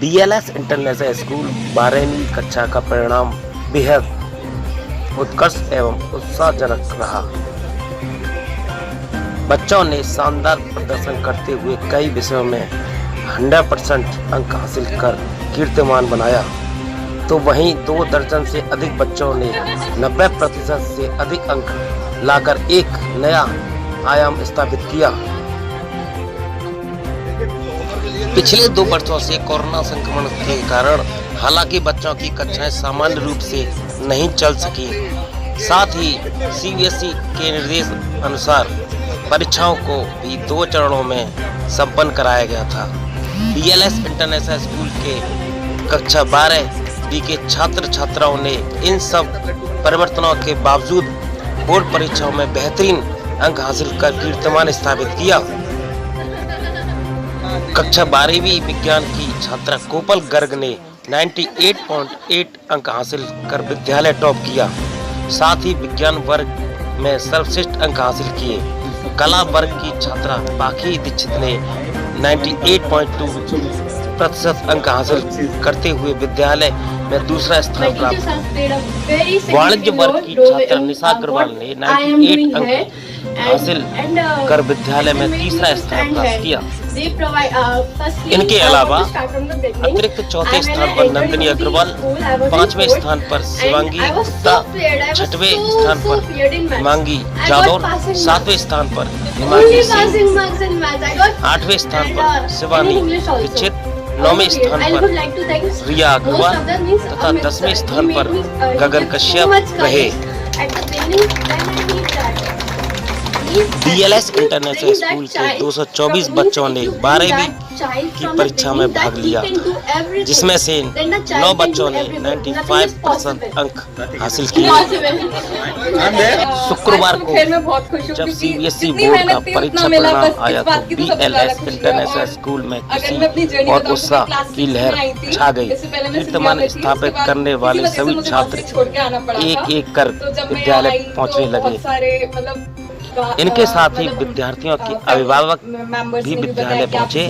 BLS international school 12वीं कक्षा का परिणाम बेहद उत्कृष्ट एवं उत्साहजनक रहा। बच्चों ने शानदार प्रदर्शन करते हुए कई विषयों में 100% अंक हासिल कर कीर्तिमान बनाया, तो वहीं 2 दर्जन से अधिक बच्चों ने 90% से अधिक अंक लाकर एक नया आयाम स्थापित किया। पिछले 2 वर्षों से कोरोना संक्रमण के कारण हालांकि बच्चों की कक्षाएं सामान्य रूप से नहीं चल सकी, साथ ही CBSE के निर्देश अनुसार परीक्षाओं को भी 2 चरणों में संपन्न कराया गया था। BLS इंटरनेशनल स्कूल के कक्षा 12 के छात्र छात्राओं ने इन सब परिवर्तनों के बावजूद बोर्ड परीक्षाओं में बेहतरीन अंक हासिल कर कीर्तिमान स्थापित किया। कक्षा 12वीं विज्ञान की छात्रा कोपल गर्ग ने 98.8 अंक हासिल कर विद्यालय टॉप किया। साथ ही विज्ञान वर्ग में सर्वश्रेष्ठ अंक हासिल किए। कला वर्ग की छात्रा पाखी दीक्षित ने 98.2% अंक हासिल करते हुए विद्यालय में दूसरा स्थान प्राप्त। वाणिज्य वर्ग की छात्रा निशा अग्रवाल ने 98 अंक हासिल कर विद्यालय में तीसरा स्थान प्राप्त किया। इनके अलावा अतिरिक्त चौथे स्थान पर नंदिनी अग्रवाल, 5वें स्थान पर शिवांगी गुप्ता, 6वें स्थान पर हिमांगी जादौर, 7वें स्थान पर हिमांगी सिंह, 8वें स्थान पर शिवानी दीक्षित, 9वें स्थान पर रिया अग्रवाल तथा 10वें स्थान पर गगन कश्यप रहे। BLS इंटरनेशनल स्कूल के 224 बच्चों ने 12वीं की परीक्षा में भाग लिया, जिसमें से 9 बच्चों ने 95% अंक हासिल किए। शुक्रवार को जब CBSE बोर्ड का परीक्षा परिणाम आया तो BLS इंटरनेशनल स्कूल में खुशी और उत्साह की लहर छा गई। कीर्तिमान स्थापित करने वाले सभी छात्र एक कर विद्यालय पहुंचने लगे। इनके साथ ही विद्यार्थियों के अभिभावक भी विद्यालय पहुंचे।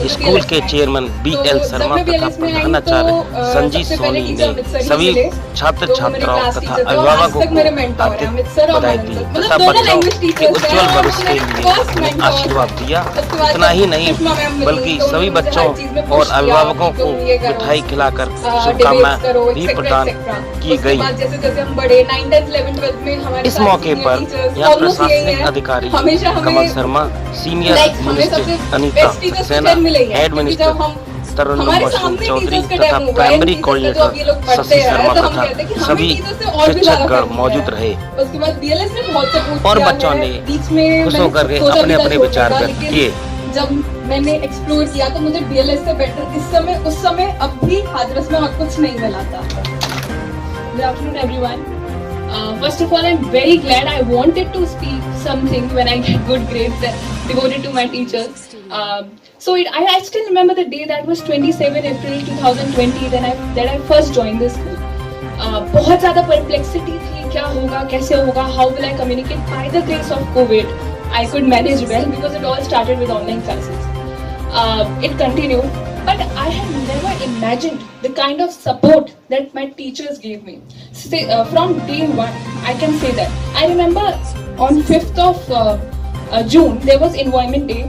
स्कूल के चेयरमैन BL शर्मा तथा प्रधानाचार्य संजीव सोनी ने सभी छात्र छात्राओं तथा अभिभावकों को हार्दिक बधाई दी तथा बच्चों के उज्जवल भविष्य के लिए आशीर्वाद दिया। इतना ही नहीं बल्कि सभी बच्चों और अभिभावकों को मिठाई खिलाकर शुभकामनाएं भी प्रदान की गयी। इस मौके पर यहाँ प्रशासनिक अधिकारी Kamal Sharma, senior administrator Anita Saxena, head minister Tarannum Chaudhary तथा प्राइमरी कोऑर्डिनेटर शशि शर्मा तथा सभी शिक्षकगण मौजूद रहे और बच्चों ने खुश होकर अपने अपने विचार व्यक्त किए। जब मैंने एक्सप्लोर किया तो मुझे BLS से बेटर उस समय अब भी हाथरस में और कुछ नहीं मिला था। Good afternoon everyone. First of all, I'm very glad. I wanted to speak something when I get good grades devoted to my teachers. I still remember the day that was 27 April 2020 that I first joined this school. बहुत ज़्यादा perplexity थी, क्या होगा, कैसे होगा, how will I communicate? By the grace of COVID, I could manage well because it all started with online classes. It continued. But I had never imagined the kind of support that my teachers gave me. From day one, I can say that. I remember on 5th of June, there was Environment Day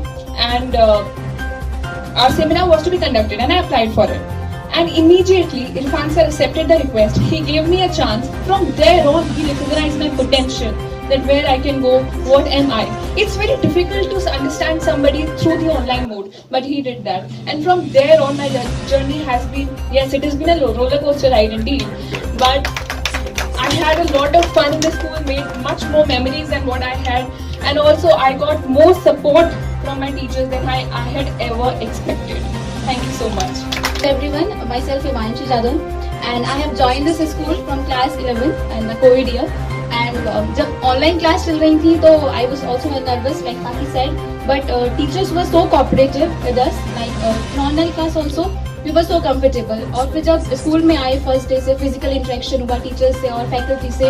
and our seminar was to be conducted and I applied for it. And immediately, Irfan sir accepted the request. He gave me a chance. From there on, he recognized my potential. That where I can go, what am I? It's very difficult to understand somebody through the online mode, but he did that. And from there on, my journey has been, yes, it has been a roller coaster ride indeed. But I had a lot of fun in the school, made much more memories than what I had. And also, I got more support from my teachers than I had ever expected. Thank you so much. Everyone, myself Himanshi Jadhav, and I have joined this school from class 11 in the COVID year. And जब online class चल रही थी तो I was also nervous like Paki said, but teachers were so cooperative with us. Like in online class also we were so comfortable. और फिर जब school में आए फर्स्ट डे से फिजिकल इंटरेक्शन हुआ टीचर्स से और फैकल्टी से,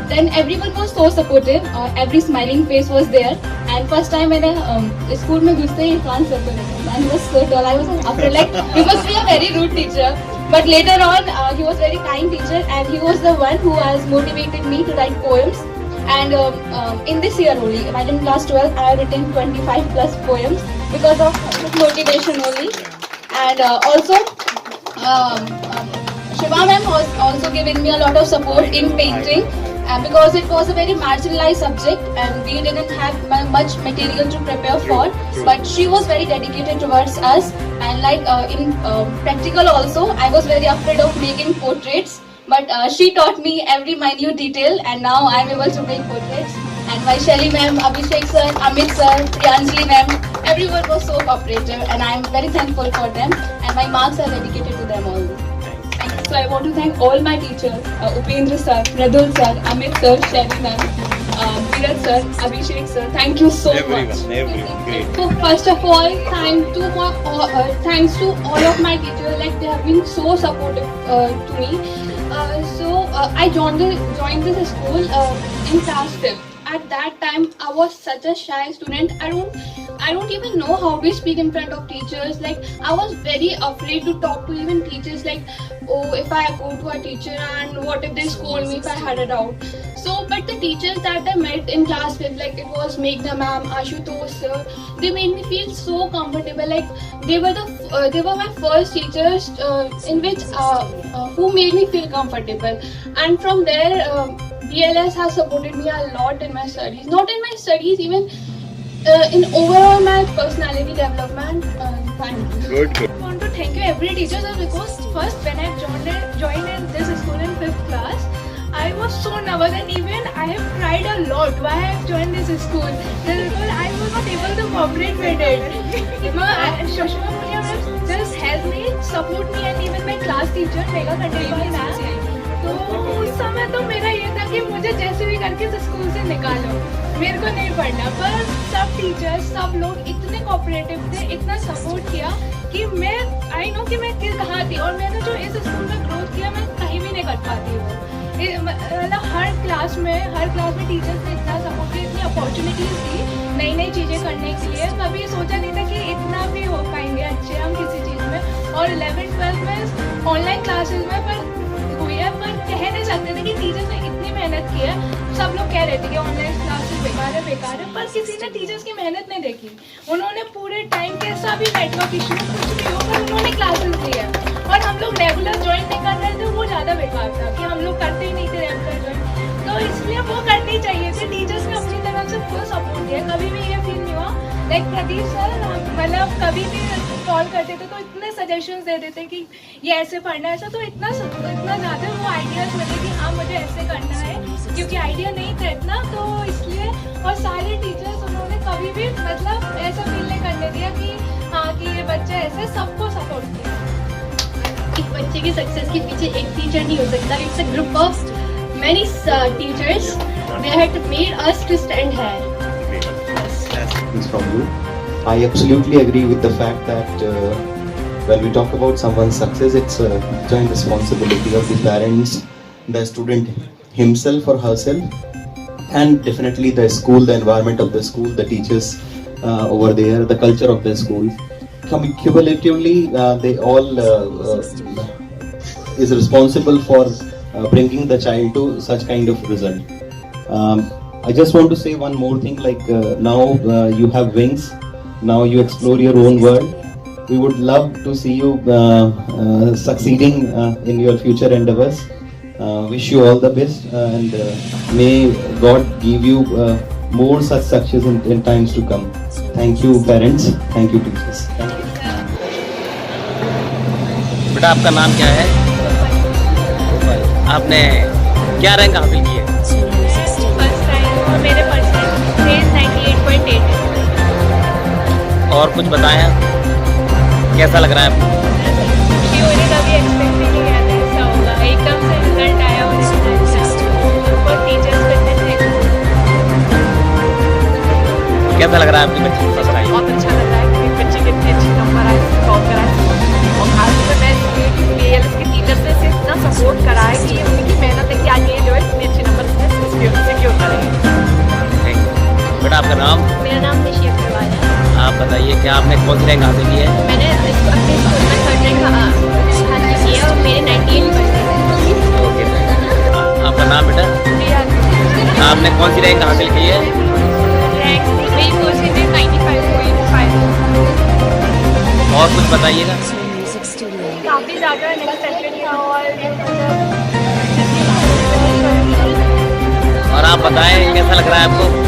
then everyone was so supportive. Every smiling face was there. And first time when I school में घुसते ही Irfan sir को देखा, and he was so tall. I was afraid, like he must be a very rude teacher. But later on, he was very kind teacher, and he was the one who has motivated me to write poems. And in this year only, while in class 12, I have written 25 plus poems because of his motivation only. And also, Shiva ma'am has also given me a lot of support in painting. Because it was a very marginalized subject and we didn't have much material to prepare for, but she was very dedicated towards us. And like in practical also, I was very afraid of making portraits, but she taught me every minute detail, and now I am able to make portraits. And my Shelly ma'am, Abhishek sir, Amit sir, Priyanjali ma'am, everyone was so cooperative, and I am very thankful for them, and my marks are dedicated to them all. So I want to thank all my teachers, Upendra sir, Radul sir, Amit sir, Shelly ma'am, Virat sir, Abhishek sir. Thank you so much. Everyone, great. So first of all, thanks to all of my teachers. Like they have been so supportive to me. I joined this school in class 5th. At that time, I was such a shy student. I don't even know how to speak in front of teachers. Like I was very afraid to talk to even teachers. Like, oh, if I go to a teacher and what if they scold me if I had a doubt. So, but the teachers that I met in class 5th, like it was Meghna ma'am, Ashutosh sir, they made me feel so comfortable. Like they were my first teachers in which who made me feel comfortable. And from there, BLS has supported me a lot in my studies. Not in my studies, even in overall my personality development. Thank you. Good. I want to thank you every teacher, sir, because first when I joined in this school in 5th class, I was so nervous and even I have cried a lot why I have joined this school because I was not able to cooperate with it. Shashma Punia ma'am just helped me, support me, and even my class teacher Megha Khandelwal ma'am. तो उस समय तो मेरा ये था कि मुझे जैसे भी करके इस स्कूल से निकालो, मेरे को नहीं पढ़ना। पर सब टीचर्स, सब लोग इतने कोऑपरेटिव थे, इतना सपोर्ट किया कि मैं आई नो कि मैं कहाँ थी और मैंने जो इस स्कूल में ग्रोथ किया मैं कहीं भी नहीं कर पाती हूँ। मतलब हर क्लास में टीचर्स ने इतना सपोर्ट किया, इतनी अपॉर्चुनिटीज दी नई नई चीज़ें करने के लिए। कभी सोचा नहीं था कि इतना भी हो पाएंगे अच्छे हम किसी चीज़ में। और 11th-12th में ऑनलाइन क्लासेस में पर हुई है, पर कह नहीं सकते थे कि टीचर्स ने इतनी मेहनत की है। सब लोग कह रहे थे कि ऑनलाइन क्लासेस बेकार है, पर किसी ने टीचर्स की मेहनत नहीं देखी। उन्होंने पूरे टाइम कैसा भी नेटवर्क इशू कुछ भी हो, पर उन्होंने क्लासेस दी है। और हम लोग रेगुलर ज्वाइन नहीं कर रहे थे, वो ज़्यादा बेकार था कि हम लोग करते ही नहीं थे रेगुलर ज्वाइन। तो इसलिए वो करनी चाहिए थी। टीचर्स ने अपनी तरफ से फुल सपोर्ट दिया, कभी भी ये फील नहीं हुआ। लाइक प्रदीप सर मतलब कभी भी कॉल करते थे तो इतने सजेशंस दे देते कि ये ऐसे पढ़ना है, ऐसा तो इतना ज़्यादा वो आइडियाज़ मिले कि हाँ मुझे ऐसे करना है, क्योंकि आइडिया नहीं था इतना। तो इसलिए और सारे टीचर्स उन्होंने कभी भी मतलब ऐसा फील नहीं करने दिया कि हाँ कि ये बच्चा ऐसे, सबको सपोर्ट किया। एक बच्चे की सक्सेस के पीछे एक टीचर नहीं हो सकता. It's a group of many teachers. They had made us to stand here. From you, I absolutely agree with the fact that when we talk about someone's success, it's a joint responsibility of the parents, the student himself or herself, and definitely the school, the environment of the school, the teachers over there, the culture of the school. Cumulatively, they all is responsible for bringing the child to such kind of result. I just want to say one more thing, like now you have wings, now you explore your own world. We would love to see you succeeding in your future endeavors. Wish you all the best and may God give you more such success in times to come. Thank you parents, thank you teachers. Thank you. बेटा आपका नाम क्या है? आपने क्या rank हासिल की है? फर्स्ट टाइम और मेरे परसेंटेज 98.8 है। और कुछ बताएं, कैसा लग रहा है आपको? खुशी हो रही, कभी एक्सपेक्ट नहीं किया था ऐसा होगा। एकदम से रिजल्ट आया और और टीचर्स कितने थे। कैसा लग रहा है आपकी बच्ची फर्स्ट टाइम? बहुत अच्छा लग रहा है कि मेरी बच्ची कितने अच्छे नंबर आए, टॉप कराए। और खासकर मैं BLS के टीचर्स ने इतना सपोर्ट करा है कि ये उनकी मेहनत है कि आज ये जो है इतने अच्छे नंबर सिक्योर करेंगे। Thank you. बेटा आपका नाम? मेरा नाम निशी अग्रवाल है। आप बताइए कि आपने कौन सी रैंक हासिल की है? मैंने अपने स्कूल में थर्ड रैंक हासिल किया और मेरे 98% है। ओके आपका नाम बेटा? आपने कौन सी रैंक हासिल की है? रैंक मेरी परसेंटेज 95.5। और कुछ बताइएगा। काफ़ी ज़्यादा अनएक्सपेक्टेड था और और आप बताएं कैसा लग रहा है आपको?